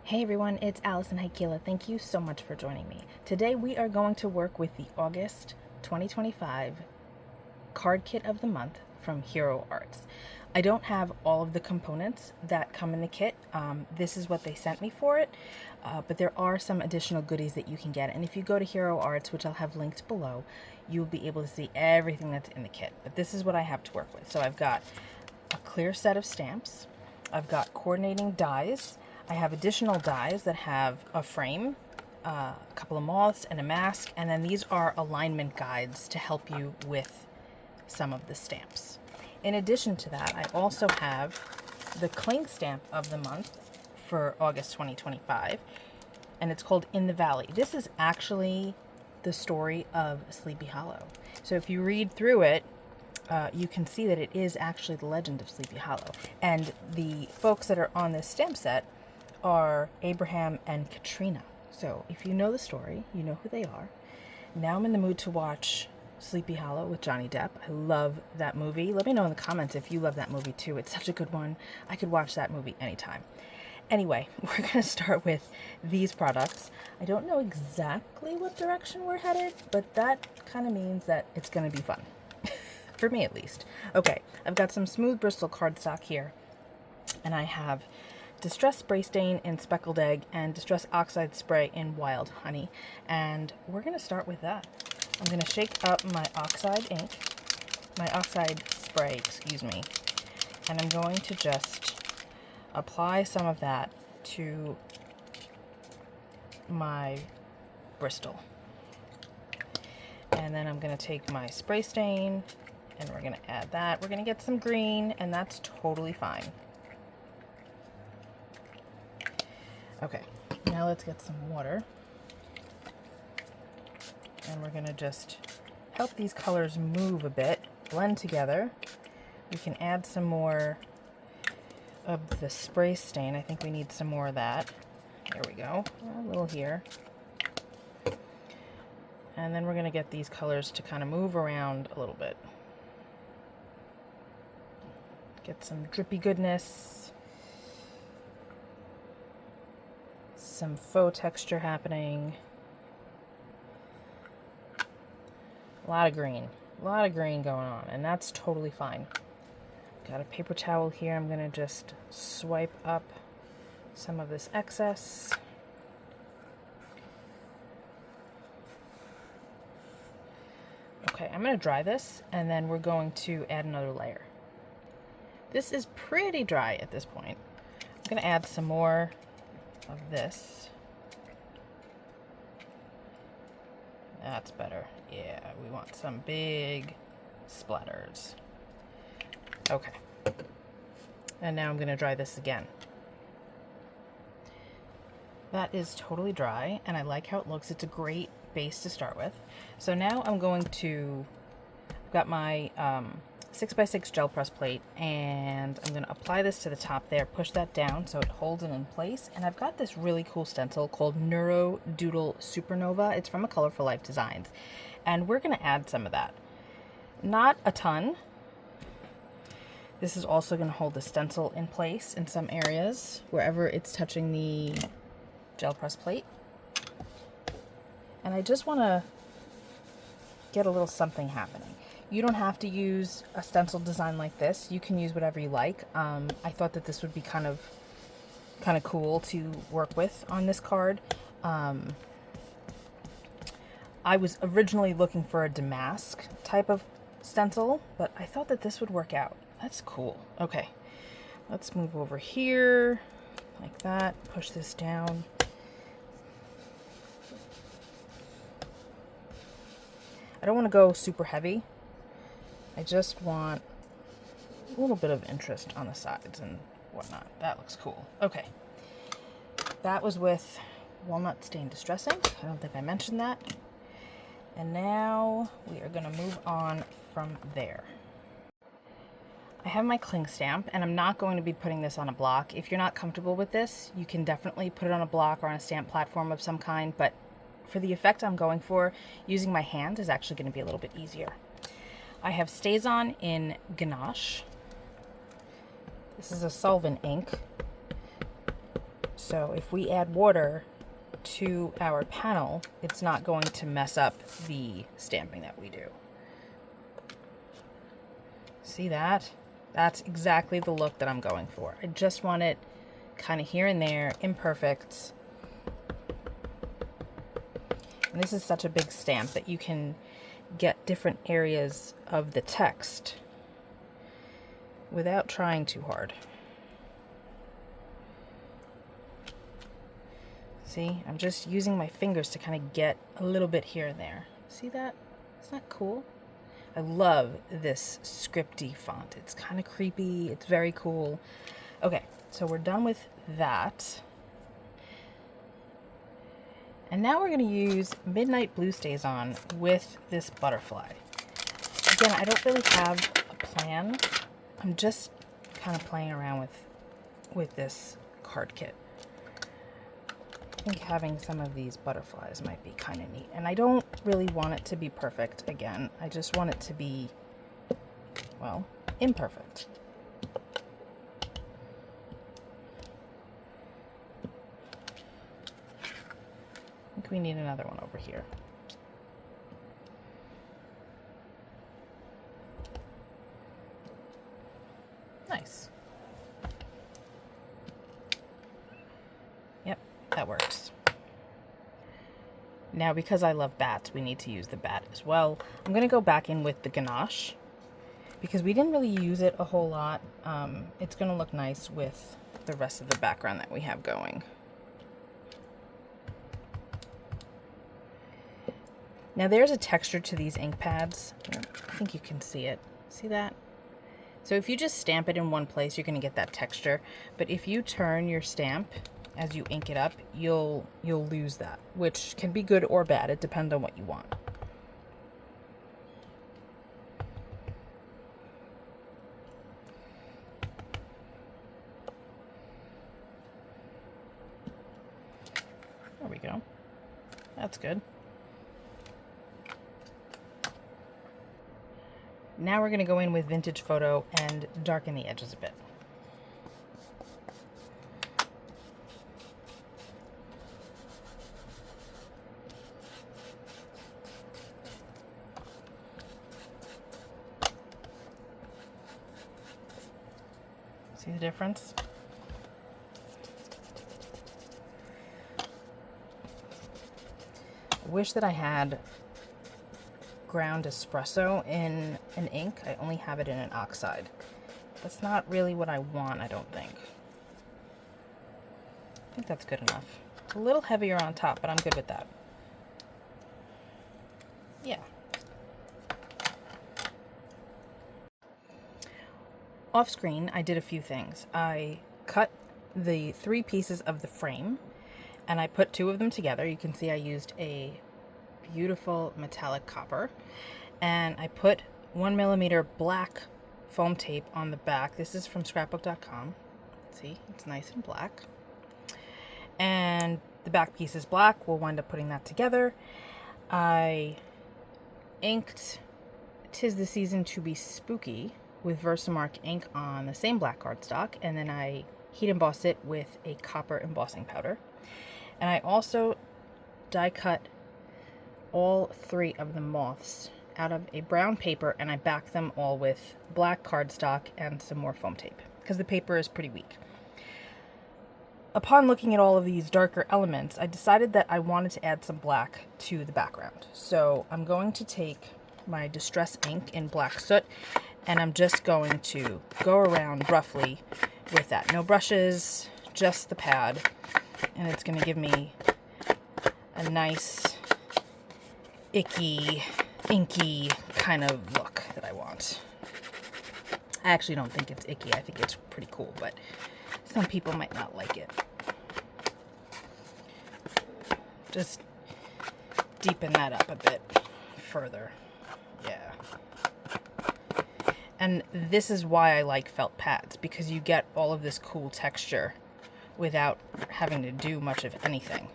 Hey everyone, it's Alison Heikkila. Thank you so much for joining me. Today we are going to work with the August 2025 card kit of the month from Hero Arts. I don't have all of the components that come in the kit. This is what they sent me for it, but there are some additional goodies that you can get. And if you go to Hero Arts, which I'll have linked below, you'll be able to see everything that's in the kit. But this is what I have to work with. So I've got a clear set of stamps. I've got coordinating dies. I have additional dies that have a frame, a couple of moths, and a mask, and then these are alignment guides to help you with some of the stamps. In addition to that, I also have the cling stamp of the month for August 2025, and it's called In the Valley. This is actually the story of Sleepy Hollow. So if you read through it, you can see that it is actually the legend of Sleepy Hollow. And the folks that are on this stamp set are Abraham and Katrina. So if you know the story, you know who they are. Now I'm in the mood to watch Sleepy Hollow with Johnny Depp. I love that movie. Let me know in the comments if you love that movie too. It's such a good one. I could watch that movie anytime. Anyway, we're going to start with these products. I don't know exactly what direction we're headed, but that kind of means that it's going to be fun. For me at least. Okay, I've got some smooth Bristol cardstock here, and I have Distress Spray Stain in Speckled Egg and Distress Oxide Spray in Wild Honey. And we're going to start with that. I'm going to shake up my Oxide ink, my Oxide spray, excuse me, and I'm going to just apply some of that to my Bristol. And then I'm going to take my spray stain and we're going to add that. We're going to get some green, and that's totally fine. Okay, now let's get some water. And we're going to just help these colors move a bit, blend together. We can add some more of the spray stain. I think we need some more of that. There we go. A little here. And then we're going to get these colors to kind of move around a little bit. Get some drippy goodness. Some faux texture happening. A lot of green going on, and that's totally fine. Got a paper towel here. I'm going to just swipe up some of this excess. Okay, I'm going to dry this, and then we're going to add another layer. This is pretty dry at this point. I'm going to add some more of this. That's better. Yeah, we want some big splatters. Okay. And now I'm going to dry this again. That is totally dry, and I like how it looks. It's a great base to start with. So now I'm going to, I've got my 6x6 gel press plate, and I'm going to apply this to the top there, push that down so it holds it in place. And I've got this really cool stencil called Neuro, Doodle, Supernova. It's from a Color for Life Designs, and we're going to add some of that. Not a ton. This is also going to hold the stencil in place in some areas, wherever it's touching the gel press plate. And I just want to get a little something happening. You don't have to use a stencil design like this. You can use whatever you like. I thought that this would be kind of cool to work with on this card. I was originally looking for a damask type of stencil, but I thought that this would work out. That's cool. Okay, let's move over here like that. Push this down. I don't want to go super heavy. I just want a little bit of interest on the sides and whatnot. That looks cool. Okay. That was with Walnut Stain Distressing. I don't think I mentioned that. And now we are going to move on from there. I have my cling stamp, and I'm not going to be putting this on a block. If you're not comfortable with this, you can definitely put it on a block or on a stamp platform of some kind, but for the effect I'm going for, using my hand is actually going to be a little bit easier. I have StazOn in Ganache. This is a solvent ink. So if we add water to our panel, it's not going to mess up the stamping that we do. See that? That's exactly the look that I'm going for. I just want it kind of here and there, imperfect. And this is such a big stamp that you can get different areas of the text without trying too hard. See, I'm just using my fingers to kind of get a little bit here and there. See that? Isn't that cool? I love this scripty font. It's kind of creepy. It's very cool. Okay, so we're done with that. And now we're going to use Midnight Blue StazOn with this butterfly. Again, I don't really have a plan. I'm just kind of playing around with this card kit. I think having some of these butterflies might be kind of neat. And I don't really want it to be perfect again. I just want it to be, well, imperfect. I think we need another one over here. Nice. Yep, that works. Now, because I love bats, we need to use the bat as well. I'm going to go back in with the Ganache because we didn't really use it a whole lot. It's going to look nice with the rest of the background that we have going. Now, there's a texture to these ink pads. I think you can see it. See that? So if you just stamp it in one place, you're going to get that texture. But if you turn your stamp as you ink it up, you'll lose that, which can be good or bad. It depends on what you want. There we go. That's good. Now we're going to go in with Vintage Photo and darken the edges a bit. See the difference? I wish that I had ground espresso in an ink. I only have it in an Oxide. That's not really what I want, I don't think. I think that's good enough. It's a little heavier on top, but I'm good with that. Yeah. Off screen, I did a few things. I cut the 3 pieces of the frame and I put 2 of them together. You can see I used a beautiful metallic copper, and I put 1mm black foam tape on the back. This is from scrapbook.com. See, it's nice and black, and the back piece is black. We'll wind up putting that together. I inked "'Tis the Season to Be Spooky" with Versamark ink on the same black cardstock, and then I heat embossed it with a copper embossing powder. And I also die cut all 3 of the moths out of a brown paper, and I backed them all with black cardstock and some more foam tape because the paper is pretty weak. Upon looking at all of these darker elements, I decided that I wanted to add some black to the background. So I'm going to take my Distress ink in Black Soot, and I'm just going to go around roughly with that. No brushes, just the pad, and it's going to give me a nice icky, inky kind of look that I want. I actually don't think it's icky. I think it's pretty cool, but some people might not like it. Just deepen that up a bit further. Yeah. And this is why I like felt pads, because you get all of this cool texture without having to do much of anything.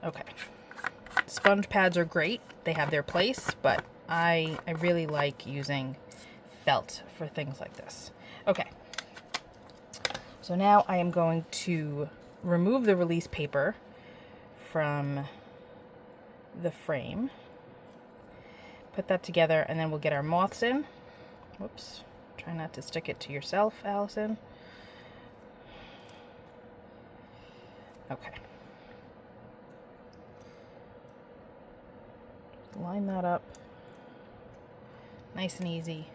Okay. Sponge pads are great. They have their place, but I really like using felt for things like this. Okay. So now I am going to remove the release paper from the frame, put that together, and then we'll get our moths in. Whoops, try not to stick it to yourself, Allison. Okay. Line that up nice and easy.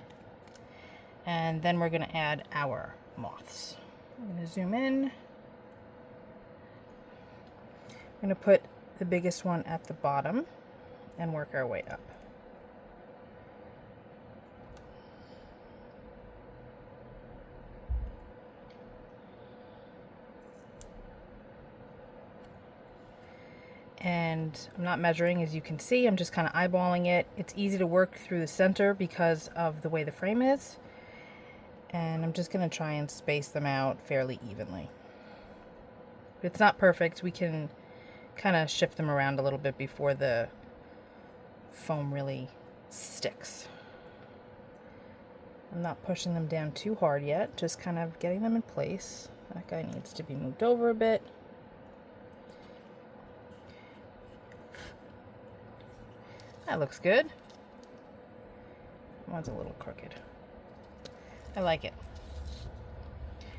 And then we're going to add our moths. I'm going to zoom in. I'm going to put the biggest one at the bottom and work our way up. And I'm not measuring, as you can see. I'm just kind of eyeballing it. It's easy to work through the center because of the way the frame is. And I'm just going to try and space them out fairly evenly. If it's not perfect, we can kind of shift them around a little bit before the foam really sticks. I'm not pushing them down too hard yet, just kind of getting them in place. That guy needs to be moved over a bit. That looks good. One's a little crooked. I like it.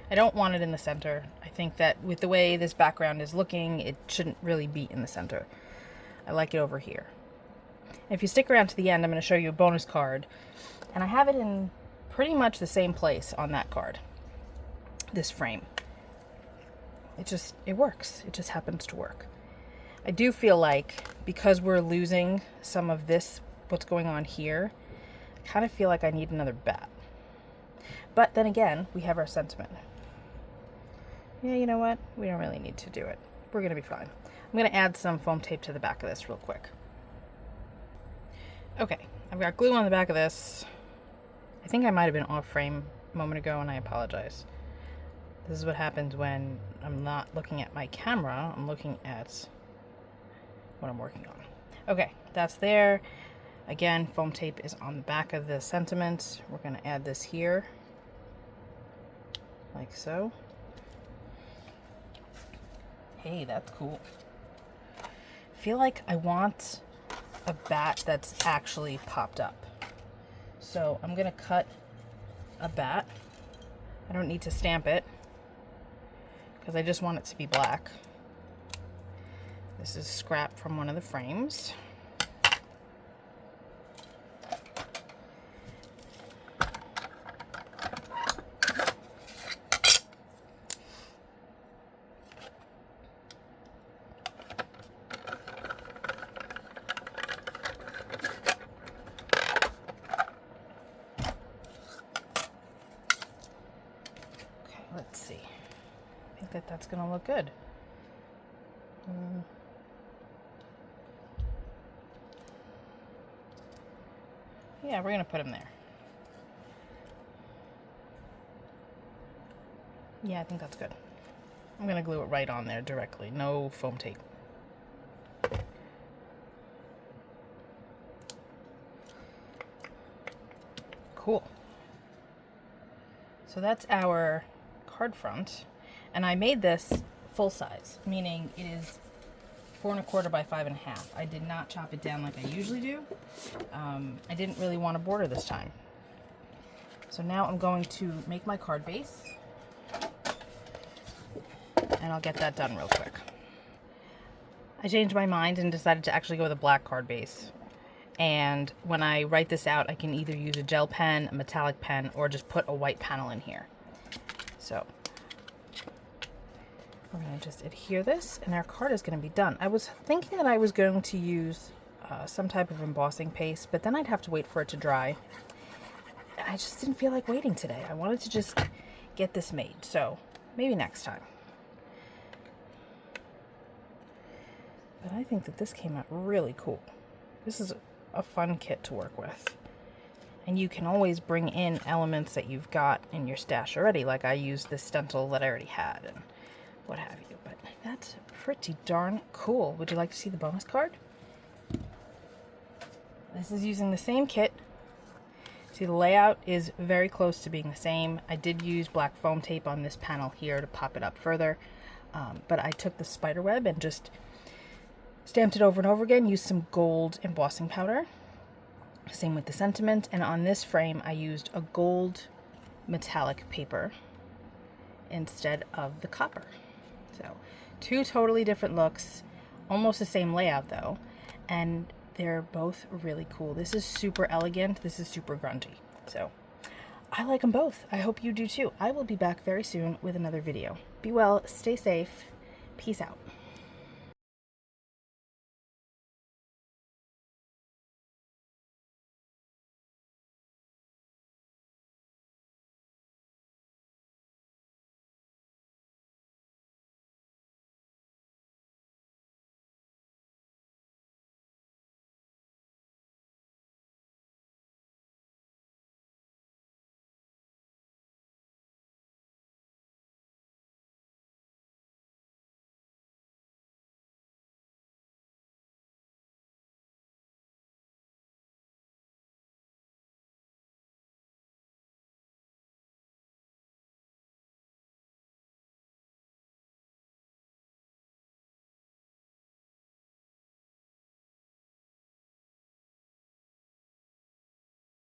I don't want it in the center. I think that with the way this background is looking, it shouldn't really be in the center. I like it over here. If you stick around to the end, I'm going to show you a bonus card. And I have it in pretty much the same place on that card. This frame. It works. It just happens to work. I do feel like because we're losing some of this, what's going on here, I kind of feel like I need another bat. But then again, we have our sentiment. Yeah, you know what? We don't really need to do it. We're going to be fine. I'm going to add some foam tape to the back of this real quick. Okay, I've got glue on the back of this. I think I might have been off frame a moment ago, and I apologize. This is what happens when I'm not looking at my camera. I'm looking at what I'm working on. Okay, that's there. Again, foam tape is on the back of the sentiment. We're going to add this here, like so. Hey, that's cool. I feel like I want a bat that's actually popped up. So I'm going to cut a bat. I don't need to stamp it because I just want it to be black. This is scrap from one of the frames. Okay, let's see. I think that that's going to look good. Yeah, we're going to put them there. Yeah, I think that's good. I'm going to glue it right on there directly. No foam tape. Cool. So that's our card front. And I made this full size, meaning it is 4 1/4 by 5 1/2. I did not chop it down like I usually do. I didn't really want a border this time. So now I'm going to make my card base. And I'll get that done real quick. I changed my mind and decided to actually go with a black card base. And when I write this out, I can either use a gel pen, a metallic pen, or just put a white panel in here. So we're going to just adhere this, and our card is going to be done. I was thinking that I was going to use some type of embossing paste, but then I'd have to wait for it to dry. I just didn't feel like waiting today. I wanted to just get this made, so maybe next time. But I think that this came out really cool. This is a fun kit to work with. And you can always bring in elements that you've got in your stash already, like I used this stencil that I already had and what have you. But that's pretty darn cool. Would you like to see the bonus card? This is using the same kit See, the layout is very close to being the same. I did use black foam tape on this panel here to pop it up further, but I took the spider web and just stamped it over and over again, used some gold embossing powder. Same with the sentiment, and on this frame I used a gold metallic paper instead of the copper. So, two totally different looks, almost the same layout though, and they're both really cool. This is super elegant, this is super grungy. So, I like them both. I hope you do too. I will be back very soon with another video. Be well, stay safe, peace out.